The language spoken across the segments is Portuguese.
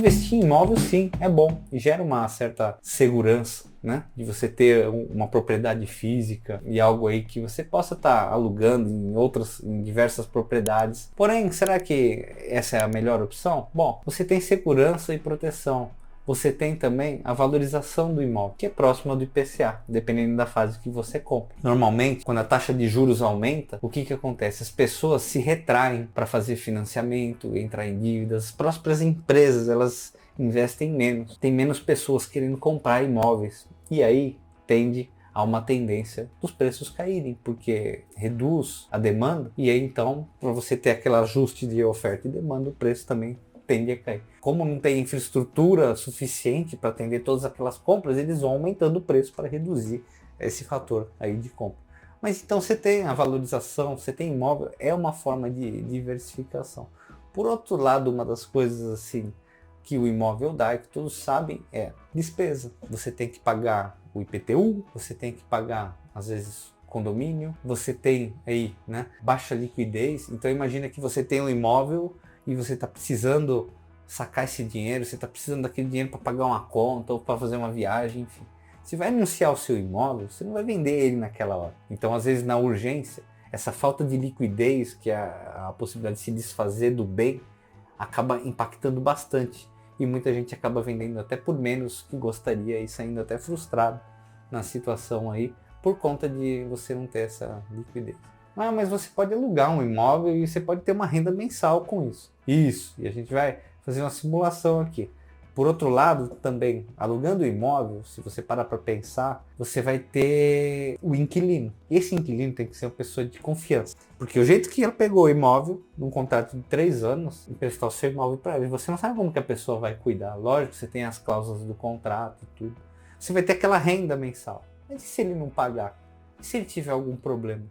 investir em imóvel sim, é bom e gera uma certa segurança, né? De você ter uma propriedade física e algo aí que você possa estar alugando em diversas propriedades. Porém, será que essa é a melhor opção? Bom, você tem segurança e proteção. Você tem também a valorização do imóvel, que é próxima do IPCA, dependendo da fase que você compra. Normalmente, quando a taxa de juros aumenta, o que acontece? As pessoas se retraem para fazer financiamento, entrar em dívidas. As próprias empresas, elas investem menos. Tem menos pessoas querendo comprar imóveis. E aí tende a uma tendência dos preços caírem, porque reduz a demanda. E aí então, para você ter aquele ajuste de oferta e demanda, o preço também tende a cair. Como não tem infraestrutura suficiente para atender todas aquelas compras, eles vão aumentando o preço para reduzir esse fator aí de compra. Mas então você tem a valorização, você tem imóvel, é uma forma de diversificação. Por outro lado, uma das coisas assim que o imóvel dá, que todos sabem, é despesa. Você tem que pagar o IPTU, você tem que pagar às vezes condomínio, você tem aí, né, baixa liquidez. Então imagina que você tem um imóvel e você está precisando sacar esse dinheiro, você está precisando daquele dinheiro para pagar uma conta ou para fazer uma viagem, enfim. Se vai anunciar o seu imóvel, você não vai vender ele naquela hora. Então, às vezes, na urgência, essa falta de liquidez, que é a possibilidade de se desfazer do bem, acaba impactando bastante. E muita gente acaba vendendo até por menos que gostaria e saindo até frustrado na situação aí, por conta de você não ter essa liquidez. Ah, mas você pode alugar um imóvel e você pode ter uma renda mensal com isso. Isso, e a gente vai fazer uma simulação aqui. Por outro lado, também, alugando o imóvel, se você parar para pensar, você vai ter o inquilino. Esse inquilino tem que ser uma pessoa de confiança. Porque o jeito que ela pegou o imóvel, num contrato de 3 anos, emprestar o seu imóvel para ela, você não sabe como que a pessoa vai cuidar. Lógico, você tem as cláusulas do contrato e tudo. Você vai ter aquela renda mensal. Mas e se ele não pagar? E se ele tiver algum problema?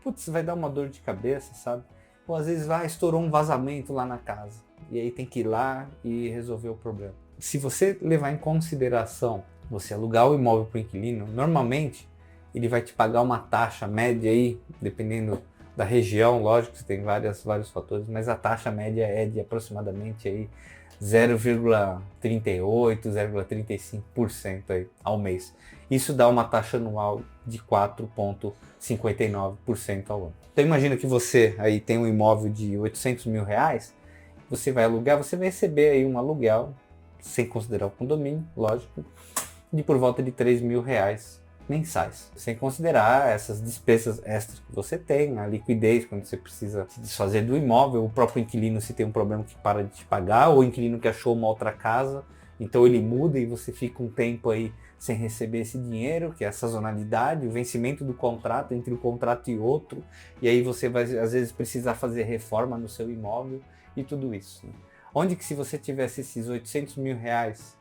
Putz, vai dar uma dor de cabeça, sabe? Ou às vezes estourou um vazamento lá na casa. E aí tem que ir lá e resolver o problema. Se você levar em consideração você alugar o imóvel para o inquilino, normalmente ele vai te pagar uma taxa média aí, dependendo da região, lógico, você tem vários fatores, mas a taxa média é de aproximadamente aí 0,38, 0,35% aí ao mês. Isso dá uma taxa anual de 4,59% ao ano. Então imagina que você aí tem um imóvel de 800 mil reais, você vai alugar, você vai receber aí um aluguel, sem considerar o condomínio, lógico, de por volta de 3 mil reais mensais. Sem considerar essas despesas extras que você tem, a liquidez quando você precisa se desfazer do imóvel, o próprio inquilino se tem um problema que para de te pagar, ou o inquilino que achou uma outra casa, então ele muda e você fica um tempo aí sem receber esse dinheiro, que é a sazonalidade, o vencimento do contrato entre um contrato e outro, e aí você vai às vezes precisar fazer reforma no seu imóvel e tudo isso. Né? Onde que se você tivesse esses 800 mil reais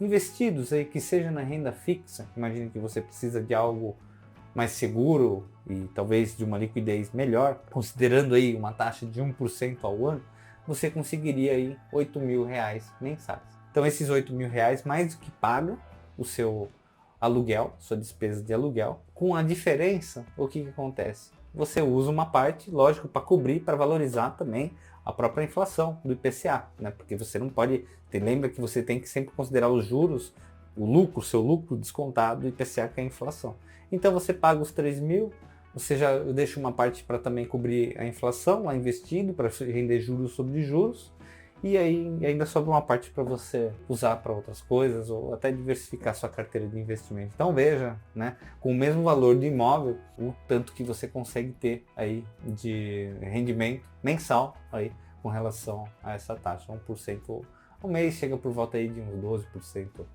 investidos aí, que seja na renda fixa, imagine que você precisa de algo mais seguro e talvez de uma liquidez melhor, considerando aí uma taxa de 1% ao ano, você conseguiria aí 8 mil reais mensais. Então esses 8 mil reais mais do que pagam o seu aluguel, sua despesa de aluguel. Com a diferença, o que acontece? Você usa uma parte, lógico, para cobrir, para valorizar também a própria inflação do IPCA, né? Porque você não pode, lembra que você tem que sempre considerar os juros, o lucro, seu lucro descontado do IPCA, que é a inflação. Então você paga os 3 mil, você já deixa uma parte para também cobrir a inflação lá investido, para render juros sobre juros, e aí ainda sobra uma parte para você usar para outras coisas ou até diversificar sua carteira de investimento. Então veja, né, com o mesmo valor de imóvel, o tanto que você consegue ter aí de rendimento mensal aí com relação a essa taxa, 1% ao mês, chega por volta aí de uns 12%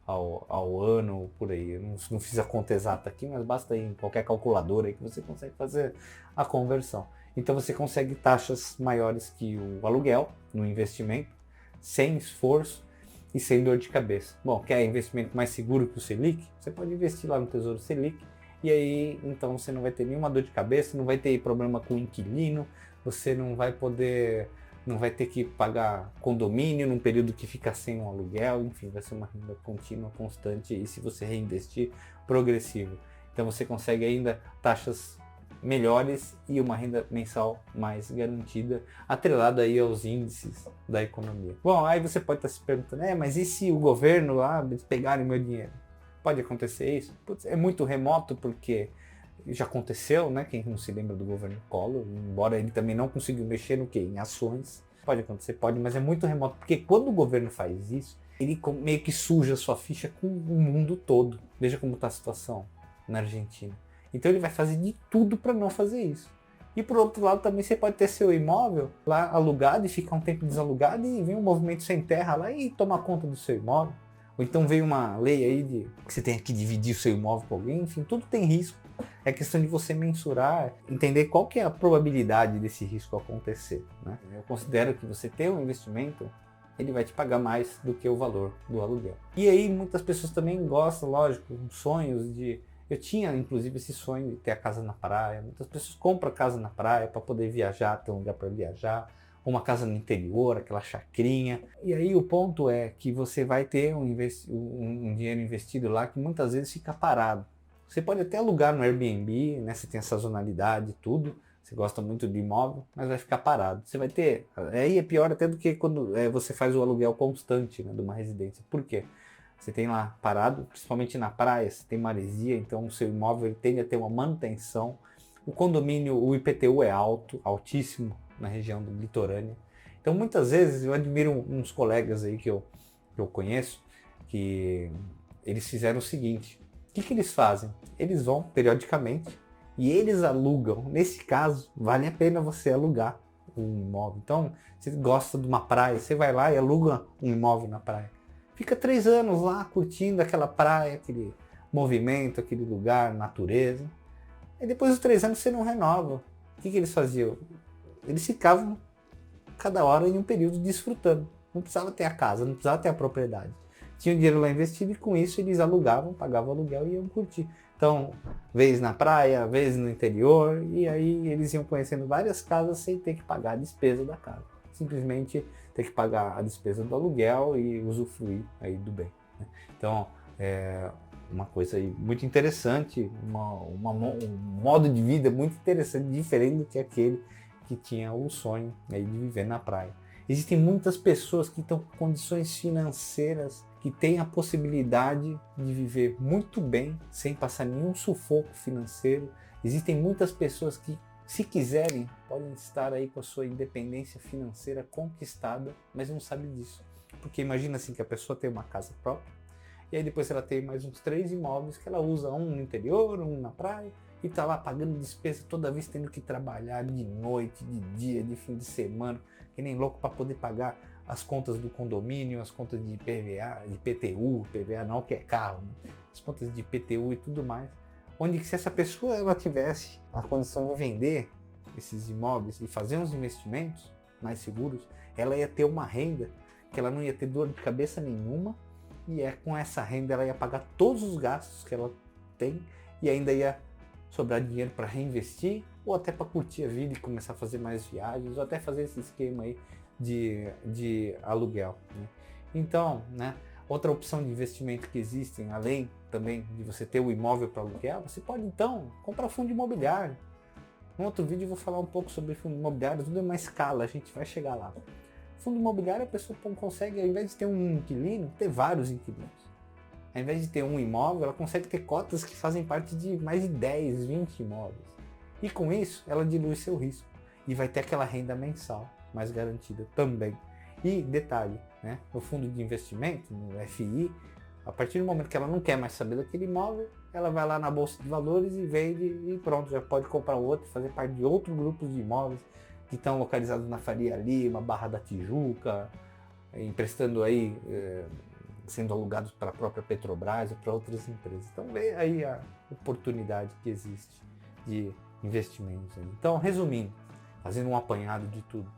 ao ano, por aí. Eu não fiz a conta exata aqui, mas basta ir em qualquer calculadora aí que você consegue fazer a conversão. Então você consegue taxas maiores que o aluguel no investimento, sem esforço e sem dor de cabeça. Bom, quer investimento mais seguro que o Selic? Você pode investir lá no Tesouro Selic e aí então você não vai ter nenhuma dor de cabeça, não vai ter problema com o inquilino, você não vai ter que pagar condomínio num período que fica sem um aluguel, enfim, vai ser uma renda contínua, constante e se você reinvestir, progressivo. Então você consegue ainda taxas melhores e uma renda mensal mais garantida, atrelada aí aos índices da economia. Bom, aí você pode estar se perguntando, mas e se o governo lá eles pegarem meu dinheiro? Pode acontecer isso? Putz, é muito remoto porque já aconteceu, né? Quem não se lembra do governo Collor, embora ele também não conseguiu mexer no quê? Em ações. Pode acontecer, pode, mas é muito remoto, porque quando o governo faz isso, ele meio que suja a sua ficha com o mundo todo. Veja como está a situação na Argentina. Então ele vai fazer de tudo para não fazer isso. E por outro lado também você pode ter seu imóvel lá alugado e ficar um tempo desalugado e vem um movimento sem terra lá e tomar conta do seu imóvel. Ou então veio uma lei aí de que você tem que dividir o seu imóvel com alguém, enfim, tudo tem risco. É questão de você mensurar, entender qual que é a probabilidade desse risco acontecer, né? Eu considero que você ter um investimento, ele vai te pagar mais do que o valor do aluguel. E aí muitas pessoas também gostam, lógico, sonhos de... Eu tinha inclusive esse sonho de ter a casa na praia. Muitas pessoas compram casa na praia para poder viajar, ter um lugar para viajar. Uma casa no interior, aquela chacrinha. E aí o ponto é que você vai ter um dinheiro investido lá que muitas vezes fica parado. Você pode até alugar no Airbnb, né? Você tem a sazonalidade e tudo. Você gosta muito de imóvel, mas vai ficar parado. Você vai ter... Aí é pior até do que quando você faz o aluguel constante, né, de uma residência. Por quê? Você tem lá parado, principalmente na praia, você tem maresia, então o seu imóvel tende a ter uma manutenção. O condomínio, o IPTU é alto, altíssimo na região do litorânea. Então muitas vezes eu admiro uns colegas aí que eu conheço, que eles fizeram o seguinte: o que eles fazem? Eles vão periodicamente e eles alugam. Nesse caso, vale a pena você alugar um imóvel. Então, você gosta de uma praia, você vai lá e aluga um imóvel na praia. Fica 3 anos lá curtindo aquela praia, aquele movimento, aquele lugar, natureza. E depois dos 3 anos você não renova. O que eles faziam? Eles ficavam cada hora em um período desfrutando. Não precisava ter a casa, não precisava ter a propriedade. Tinha o dinheiro lá investido e com isso eles alugavam, pagavam aluguel e iam curtir. Então, vez na praia, vez no interior, e aí eles iam conhecendo várias casas sem ter que pagar a despesa da casa. Simplesmente ter que pagar a despesa do aluguel e usufruir aí do bem, né? Então, é uma coisa aí muito interessante, um modo de vida muito interessante, diferente do que aquele que tinha o sonho aí de viver na praia. Existem muitas pessoas que estão com condições financeiras, que têm a possibilidade de viver muito bem, sem passar nenhum sufoco financeiro. Existem muitas pessoas que, se quiserem, podem estar aí com a sua independência financeira conquistada, mas não sabe disso. Porque imagina assim que a pessoa tem uma casa própria, e aí depois ela tem mais uns 3 imóveis que ela usa, um no interior, um na praia, e tá lá pagando despesa toda vez tendo que trabalhar de noite, de dia, de fim de semana, que nem louco para poder pagar as contas do condomínio, as contas de IPVA, de IPTU, IPVA não, que é carro, né? As contas de IPTU e tudo mais. Onde que se essa pessoa ela tivesse a condição de vender esses imóveis e fazer uns investimentos mais seguros, ela ia ter uma renda que ela não ia ter dor de cabeça nenhuma, e com essa renda ela ia pagar todos os gastos que ela tem e ainda ia sobrar dinheiro para reinvestir ou até para curtir a vida e começar a fazer mais viagens ou até fazer esse esquema aí de aluguel, né? Então, né, outra opção de investimento que existem, além também de você ter o imóvel para aluguel, você pode então comprar fundo imobiliário. No outro vídeo eu vou falar um pouco sobre fundo imobiliário, tudo é uma escala, a gente vai chegar lá. Fundo imobiliário a pessoa consegue, ao invés de ter um inquilino, ter vários inquilinos. Ao invés de ter um imóvel, ela consegue ter cotas que fazem parte de mais de 10, 20 imóveis. E com isso, ela dilui seu risco. E vai ter aquela renda mensal mais garantida também. E detalhe, né? No fundo de investimento, no FI, a partir do momento que ela não quer mais saber daquele imóvel, ela vai lá na Bolsa de Valores e vende e pronto, já pode comprar outro, fazer parte de outros grupos de imóveis que estão localizados na Faria Lima, Barra da Tijuca, emprestando aí, sendo alugados para a própria Petrobras ou para outras empresas. Então vê aí a oportunidade que existe de investimentos. Então, resumindo, fazendo um apanhado de tudo,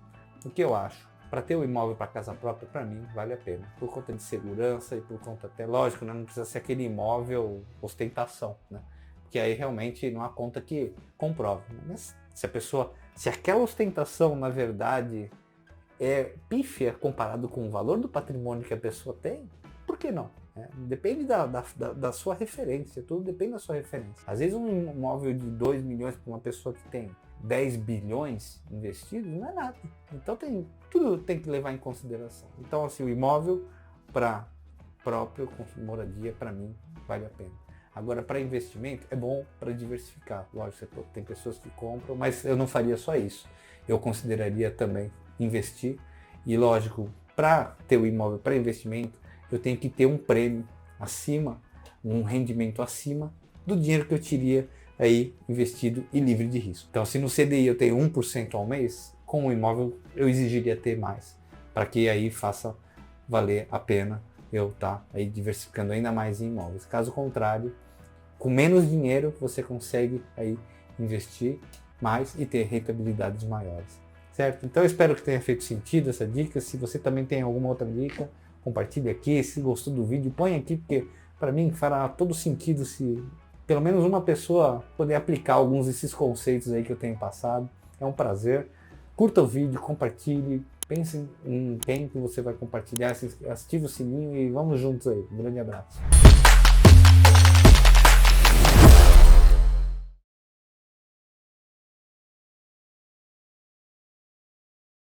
o que eu acho? Para ter o imóvel para casa própria, para mim, vale a pena. Por conta de segurança e por conta até, lógico, né, não precisa ser aquele imóvel ostentação, né? Porque aí realmente não há conta que comprove. Mas se aquela ostentação, na verdade, é pífia comparado com o valor do patrimônio que a pessoa tem, por que não? né? Depende da sua referência, tudo depende da sua referência. Às vezes um imóvel de 2 milhões para uma pessoa que tem 10 bilhões investidos não é nada. Então tudo tem que levar em consideração. Então assim, o imóvel para próprio moradia, para mim, vale a pena. Agora, para investimento, é bom para diversificar. Lógico, tem pessoas que compram, mas eu não faria só isso. Eu consideraria também investir. E lógico, para ter o imóvel para investimento, eu tenho que ter um prêmio acima, um rendimento acima do dinheiro que eu teria aí investido e livre de risco. Então, se no CDI eu tenho 1% ao mês, com o imóvel eu exigiria ter mais, para que aí faça valer a pena eu estar aí diversificando ainda mais em imóveis. Caso contrário, com menos dinheiro você consegue aí investir mais e ter rentabilidades maiores, certo? Então eu espero que tenha feito sentido essa dica. Se você também tem alguma outra dica, compartilhe aqui. Se gostou do vídeo, põe aqui, porque para mim fará todo sentido se pelo menos uma pessoa poder aplicar alguns desses conceitos aí que eu tenho passado. É um prazer. Curta o vídeo, compartilhe, pense em quem que você vai compartilhar, ative o sininho e vamos juntos aí. Um grande abraço.